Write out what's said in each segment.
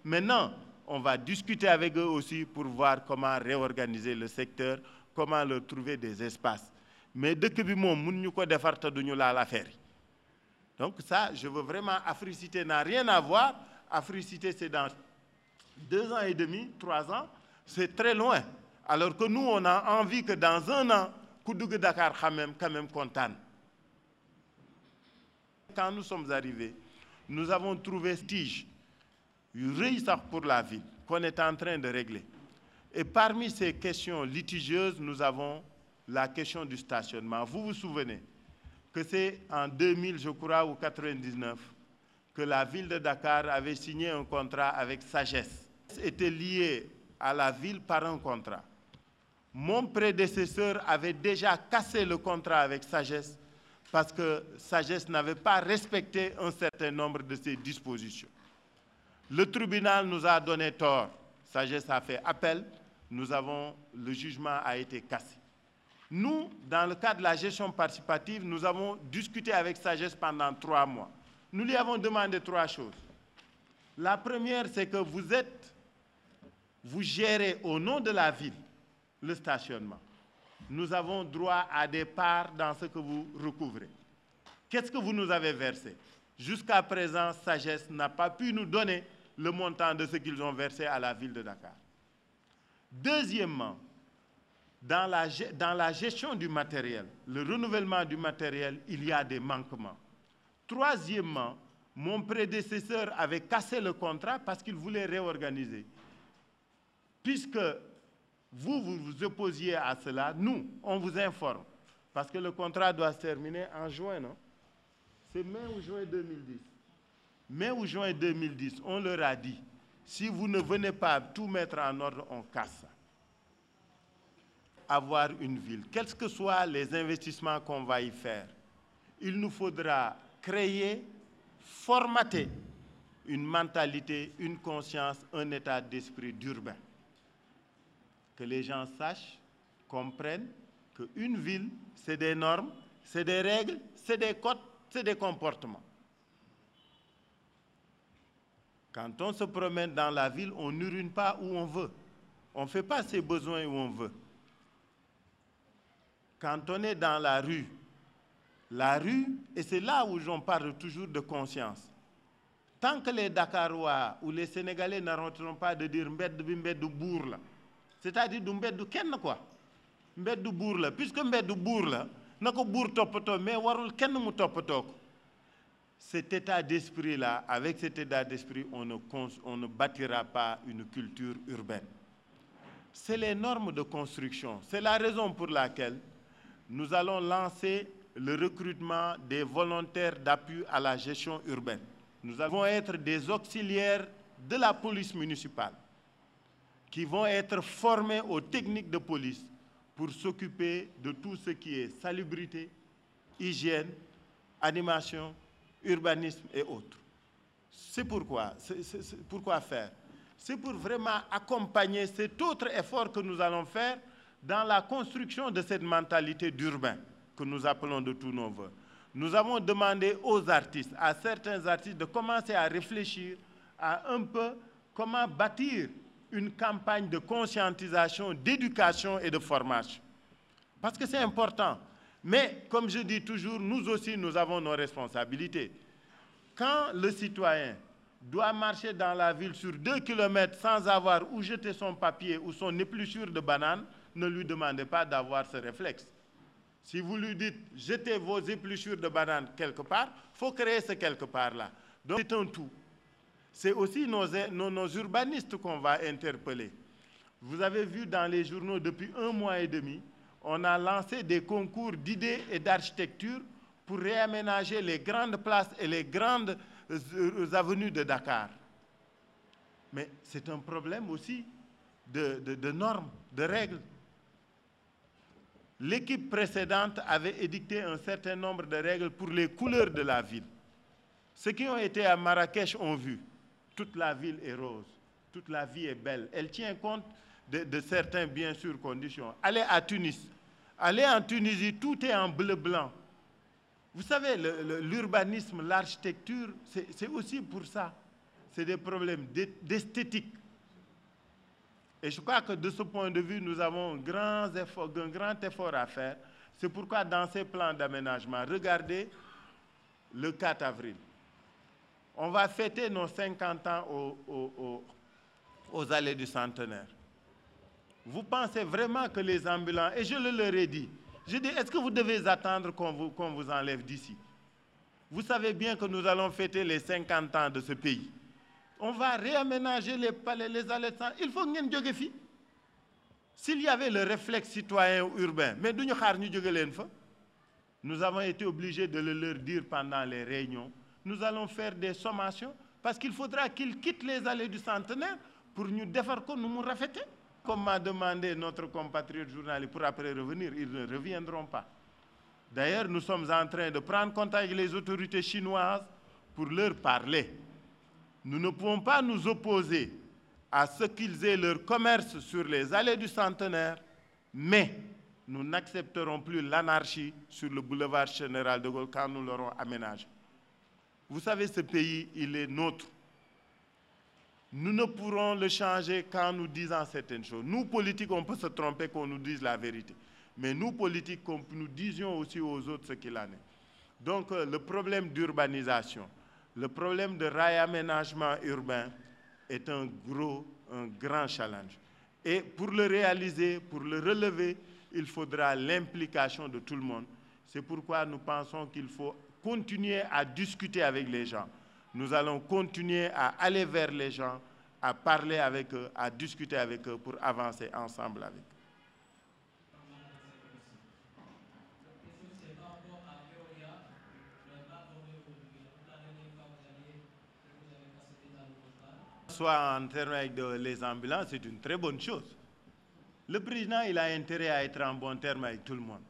Maintenant, on va discuter avec eux aussi pour voir comment réorganiser le secteur, comment leur trouver des espaces. Mais dès que nous avons l'affaire. Donc ça, je veux vraiment, Africité n'a rien à voir. Africité, c'est dans 2 ans et demi, 3 ans, c'est très loin. Alors que nous, on a envie que dans 1 an, Koudoug Dakar quand même content. Quand nous sommes arrivés, nous avons trouvé tige, pour la ville, qu'on est en train de régler. Et parmi ces questions litigieuses, nous avons la question du stationnement. Vous vous souvenez que c'est en 2000, je crois, ou 99, que la ville de Dakar avait signé un contrat avec Sagesse. Était lié à la ville par un contrat. Mon prédécesseur avait déjà cassé le contrat avec Sagesse parce que Sagesse n'avait pas respecté un certain nombre de ses dispositions. Le tribunal nous a donné tort. Sagesse a fait appel. Le jugement a été cassé. Nous, dans le cadre de la gestion participative, nous avons discuté avec Sagesse pendant 3 mois. Nous lui avons demandé 3 choses. La première, c'est que vous gérez au nom de la ville le stationnement. Nous avons droit à des parts dans ce que vous recouvrez. Qu'est-ce que vous nous avez versé? Jusqu'à présent, Sagesse n'a pas pu nous donner le montant de ce qu'ils ont versé à la ville de Dakar. Deuxièmement, dans la gestion du matériel, le renouvellement du matériel, il y a des manquements. Troisièmement, mon prédécesseur avait cassé le contrat parce qu'il voulait réorganiser. Puisque vous vous opposiez à cela, nous, on vous informe. Parce que le contrat doit se terminer en juin, non? C'est mai ou juin 2010. Mai ou juin 2010, on leur a dit, si vous ne venez pas tout mettre en ordre, on casse ça. Avoir une ville, quels que soient les investissements qu'on va y faire, il nous faudra créer, formater une mentalité, une conscience, un état d'esprit d'urbain. Que les gens sachent, comprennent qu'une ville, c'est des normes, c'est des règles, c'est des codes, c'est des comportements. Quand on se promène dans la ville, on n'urine pas où on veut. On ne fait pas ses besoins où on veut. Quand on est dans la rue, et c'est là où j'en parle toujours de conscience. Tant que les Dakarois ou les Sénégalais n'arrêteront pas de dire mbedd bi mbedd bour la, c'est-à-dire du mbedd kenn quoi, mbedd bour la, puisque mbedd bour la, nako bour toppatoo mais warul kenn mu toppatoo ko. Cet état d'esprit-là, avec cet état d'esprit, on ne bâtira pas une culture urbaine. C'est les normes de construction. C'est la raison pour laquelle nous allons lancer le recrutement des volontaires d'appui à la gestion urbaine. Nous allons être des auxiliaires de la police municipale qui vont être formés aux techniques de police pour s'occuper de tout ce qui est salubrité, hygiène, animation, urbanisme et autres. C'est pourquoi, pourquoi faire? C'est pour vraiment accompagner cet autre effort que nous allons faire dans la construction de cette mentalité d'urbain que nous appelons de tous nos voeux. Nous avons demandé aux artistes, à certains artistes, de commencer à réfléchir à un peu comment bâtir une campagne de conscientisation, d'éducation et de formation. Parce que c'est important. Mais, comme je dis toujours, nous aussi, nous avons nos responsabilités. Quand le citoyen doit marcher dans la ville sur 2 km sans avoir où jeter son papier ou son épluchure de banane, ne lui demandez pas d'avoir ce réflexe. Si vous lui dites « jetez vos épluchures de banane quelque part », il faut créer ce quelque part-là. Donc c'est un tout. C'est aussi nos urbanistes qu'on va interpeller. Vous avez vu dans les journaux depuis 1 mois et demi, on a lancé des concours d'idées et d'architecture pour réaménager les grandes places et les grandes avenues de Dakar. Mais c'est un problème aussi de normes, de règles. L'équipe précédente avait édicté un certain nombre de règles pour les couleurs de la ville. Ceux qui ont été à Marrakech ont vu. Toute la ville est rose, toute la vie est belle. Elle tient compte de certaines, bien sûr, conditions. Allez à Tunis. Allez en Tunisie, tout est en bleu-blanc. Vous savez, l'urbanisme, l'architecture, c'est aussi pour ça. c'est des problèmes d'esthétique. Et je crois que de ce point de vue, nous avons un grand effort à faire. C'est pourquoi dans ces plans d'aménagement, regardez le 4 avril. On va fêter nos 50 ans aux allées du centenaire. Vous pensez vraiment que les ambulants, et je le leur ai dit, je dis, est-ce que vous devez attendre qu'on vous enlève d'ici? Vous savez bien que nous allons fêter les 50 ans de ce pays. On va réaménager les palais, les allées de centenaire. Il faut que nous soyons. S'il y avait le réflexe citoyen ou urbain, mais nous avons été obligés de le leur dire pendant les réunions. Nous allons faire des sommations parce qu'il faudra qu'ils quittent les allées du centenaire pour nous défaire que nous nous raffaiter. Comme m'a demandé notre compatriote journaliste pour après revenir, ils ne reviendront pas. D'ailleurs, nous sommes en train de prendre contact avec les autorités chinoises pour leur parler. Nous ne pouvons pas nous opposer à ce qu'ils aient leur commerce sur les allées du centenaire, mais nous n'accepterons plus l'anarchie sur le boulevard Général de Gaulle quand nous l'aurons aménagé. Vous savez, ce pays, il est nôtre. Nous ne pourrons le changer qu'en nous disant certaines choses. Nous, politiques, on peut se tromper qu'on nous dise la vérité. Mais nous, politiques, nous disions aussi aux autres ce qu'il en est. Donc, le problème d'urbanisation, le problème de réaménagement urbain est un grand challenge. Et pour le réaliser, pour le relever, il faudra l'implication de tout le monde. C'est pourquoi nous pensons qu'il faut continuer à discuter avec les gens. Nous allons continuer à aller vers les gens, à parler avec eux, à discuter avec eux pour avancer ensemble avec eux. Soit en termes avec les ambulants, c'est une très bonne chose. Le président, il a intérêt à être en bon terme avec tout le monde.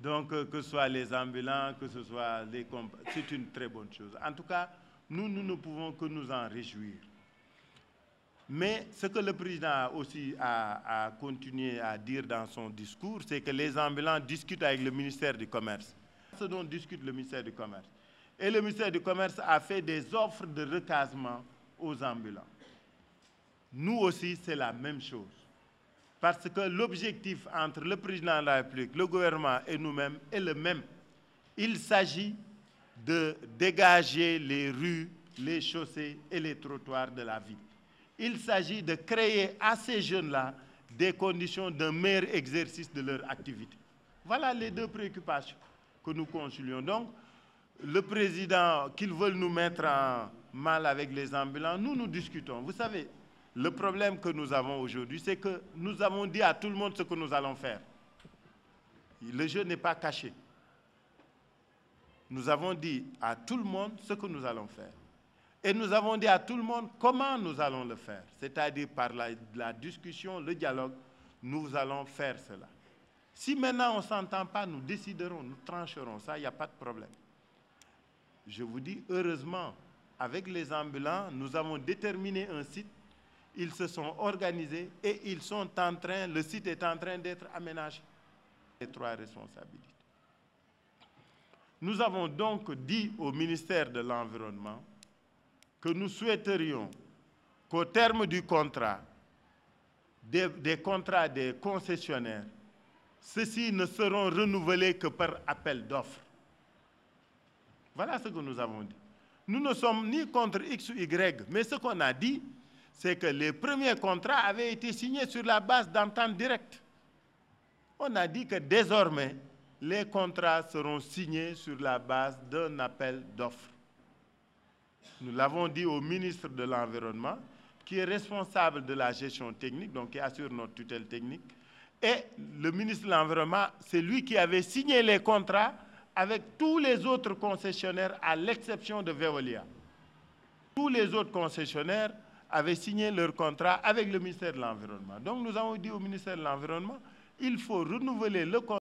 Donc, que ce soit les ambulants, que ce soit les compagnies, c'est une très bonne chose. En tout cas, nous ne pouvons que nous en réjouir. Mais ce que le président aussi a continué à dire dans son discours, c'est que les ambulants discutent avec le ministère du Commerce. Ce dont discute le ministère du Commerce. Et le ministère du Commerce a fait des offres de recasement aux ambulants. Nous aussi, c'est la même chose. Parce que l'objectif entre le président de la République, le gouvernement et nous-mêmes est le même. Il s'agit de dégager les rues, les chaussées et les trottoirs de la ville. Il s'agit de créer à ces jeunes-là des conditions d'un meilleur exercice de leur activité. Voilà les deux préoccupations que nous concilions. Donc, le président, qu'ils veulent nous mettre en mal avec les ambulants, nous discutons. Vous savez, le problème que nous avons aujourd'hui, c'est que nous avons dit à tout le monde ce que nous allons faire. Le jeu n'est pas caché. Nous avons dit à tout le monde ce que nous allons faire. Et nous avons dit à tout le monde comment nous allons le faire. C'est-à-dire par la discussion, le dialogue, nous allons faire cela. Si maintenant on ne s'entend pas, nous déciderons, nous trancherons. Ça, il n'y a pas de problème. Je vous dis, heureusement, avec les ambulants, nous avons déterminé un site. Ils se sont organisés et ils sont en train, le site est en train d'être aménagé. Les trois responsabilités. Nous avons donc dit au ministère de l'Environnement que nous souhaiterions qu'au terme du contrat, des contrats des concessionnaires, ceux-ci ne seront renouvelés que par appel d'offres. Voilà ce que nous avons dit. Nous ne sommes ni contre X ou Y, mais ce qu'on a dit, c'est que les premiers contrats avaient été signés sur la base d'entente directe. On a dit que désormais, les contrats seront signés sur la base d'un appel d'offres. Nous l'avons dit au ministre de l'Environnement, qui est responsable de la gestion technique, donc qui assure notre tutelle technique. Et le ministre de l'Environnement, c'est lui qui avait signé les contrats avec tous les autres concessionnaires, à l'exception de Veolia. Tous les autres concessionnaires avaient signé leur contrat avec le ministère de l'Environnement. Donc nous avons dit au ministère de l'Environnement, il faut renouveler le contrat.